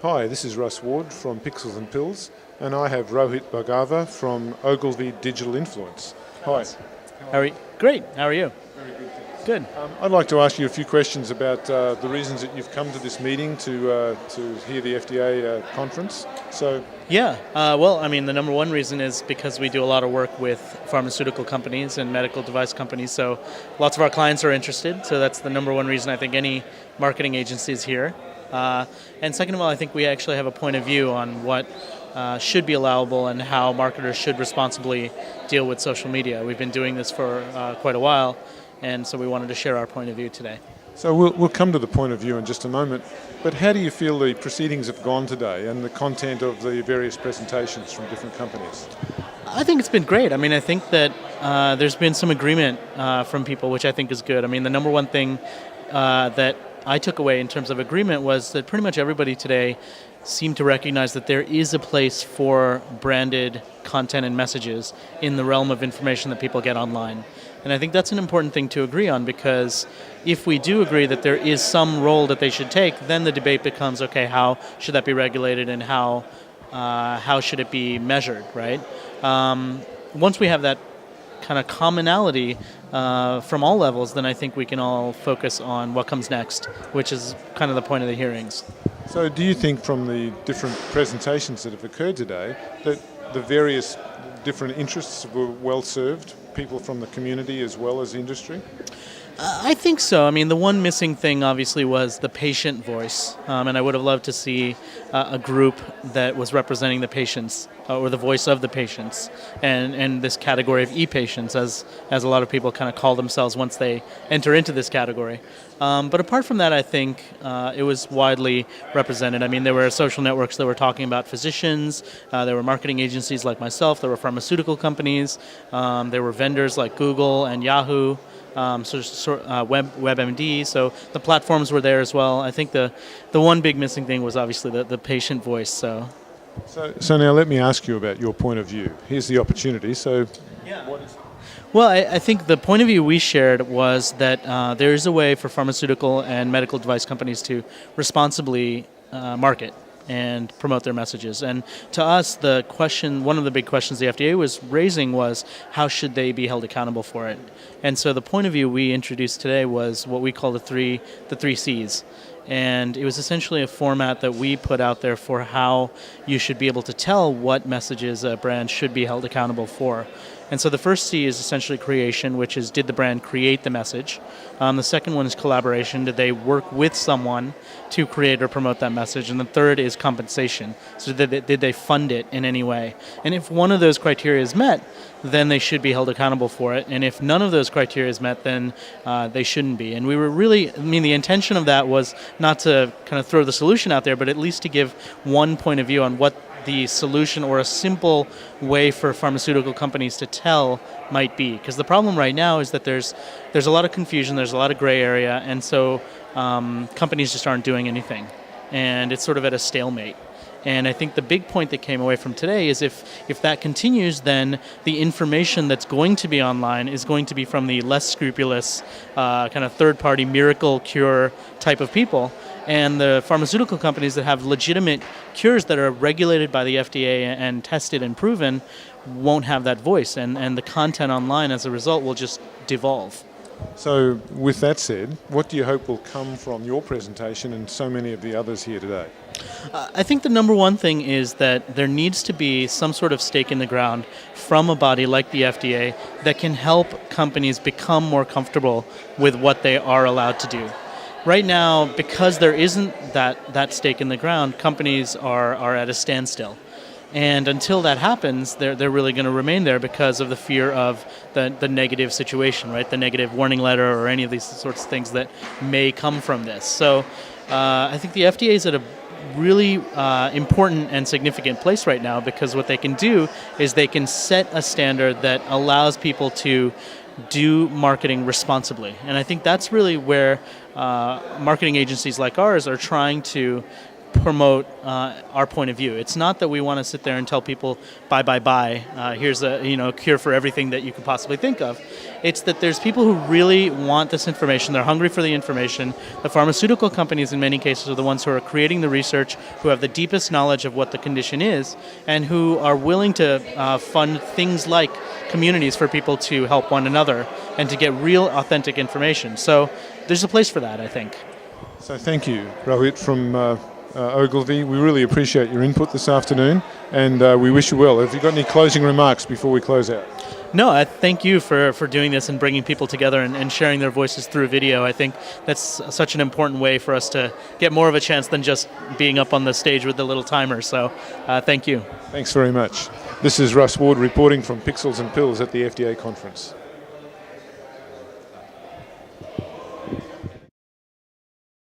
Hi, this is Russ Ward from Pixels and Pills, and I have Rohit Bhargava from Ogilvy Digital Influence. Hi. How are you? Great. How are you? Very good. Thanks. Good. I'd like to ask you a few questions about the reasons that you've come to this meeting to hear the FDA conference. So. Yeah. The number one reason is because we do a lot of work with pharmaceutical companies and medical device companies. So lots of our clients are interested. So that's the number one reason I think any marketing agency is here. And second of all, I think we actually have a point of view on what should be allowable and how marketers should responsibly deal with social media. We've been doing this for quite a while, and so we wanted to share our point of view today. So we'll come to the point of view in just a moment, but how do you feel the proceedings have gone today and the content of the various presentations from different companies? I think it's been great. I think that there's been some agreement from people, which I think is good. The number one thing that I took away in terms of agreement was that pretty much everybody today seemed to recognize that there is a place for branded content and messages in the realm of information that people get online. And I think that's an important thing to agree on, because if we do agree that there is some role that they should take, then the debate becomes, okay, how should that be regulated and how should it be measured, right? Once we have that kind of commonality from all levels, then I think we can all focus on what comes next, which is kind of the point of the hearings. So do you think from the different presentations that have occurred today that the various different interests were well served, people from the community as well as industry? I think so. The one missing thing obviously was the patient voice, and I would have loved to see a group that was representing the patients or the voice of the patients, and this category of e-patients, as a lot of people kind of call themselves once they enter into this category. But apart from that, I think it was widely represented. There were social networks that were talking about physicians, there were marketing agencies like myself, there were pharmaceutical companies, there were vendors like Google and Yahoo, WebMD, so the platforms were there as well. I think the one big missing thing was obviously the patient voice. So now let me ask you about your point of view. Here's the opportunity. So, yeah. What is it? Well, I think the point of view we shared was that there is a way for pharmaceutical and medical device companies to responsibly market and promote their messages. And to us, one of the big questions the FDA was raising was, how should they be held accountable for it? And so the point of view we introduced today was what we call the three C's. And it was essentially a format that we put out there for how you should be able to tell what messages a brand should be held accountable for. And so the first C is essentially creation, which is, did the brand create the message? The second one is collaboration. Did they work with someone to create or promote that message? And the third is compensation. So did they fund it in any way? And if one of those criteria is met, then they should be held accountable for it. And if none of those criteria is met, then they shouldn't be. And we were really, the intention of that was not to kind of throw the solution out there, but at least to give one point of view on what the solution or a simple way for pharmaceutical companies to tell might be. Because the problem right now is that there's a lot of confusion, there's a lot of gray area, and so companies just aren't doing anything. And it's sort of at a stalemate. And I think the big point that came away from today is if that continues, then the information that's going to be online is going to be from the less scrupulous kind of third-party miracle cure type of people. And the pharmaceutical companies that have legitimate cures that are regulated by the FDA and tested and proven won't have that voice. And the content online as a result will just devolve. So with that said, what do you hope will come from your presentation and so many of the others here today? I think the number one thing is that there needs to be some sort of stake in the ground from a body like the FDA that can help companies become more comfortable with what they are allowed to do. Right now, because there isn't that stake in the ground, companies are at a standstill. And until that happens, they're really going to remain there because of the fear of the negative situation, right? The negative warning letter or any of these sorts of things that may come from this. So I think the FDA is at a really important and significant place right now, because what they can do is they can set a standard that allows people to do marketing responsibly. And I think that's really where marketing agencies like ours are trying to promote our point of view. It's not that we want to sit there and tell people, buy, here's a cure for everything that you could possibly think of. It's that there's people who really want this information. They're hungry for the information. The pharmaceutical companies, in many cases, are the ones who are creating the research, who have the deepest knowledge of what the condition is, and who are willing to fund things like communities for people to help one another and to get real, authentic information. So there's a place for that, I think. So thank you, Rohit from Ogilvy. We really appreciate your input this afternoon, and we wish you well. Have you got any closing remarks before we close out? No, I thank you for doing this and bringing people together and sharing their voices through video. I think that's such an important way for us to get more of a chance than just being up on the stage with the little timer. So thank you. Thanks very much. This is Russ Ward reporting from Pixels and Pills at the FDA conference.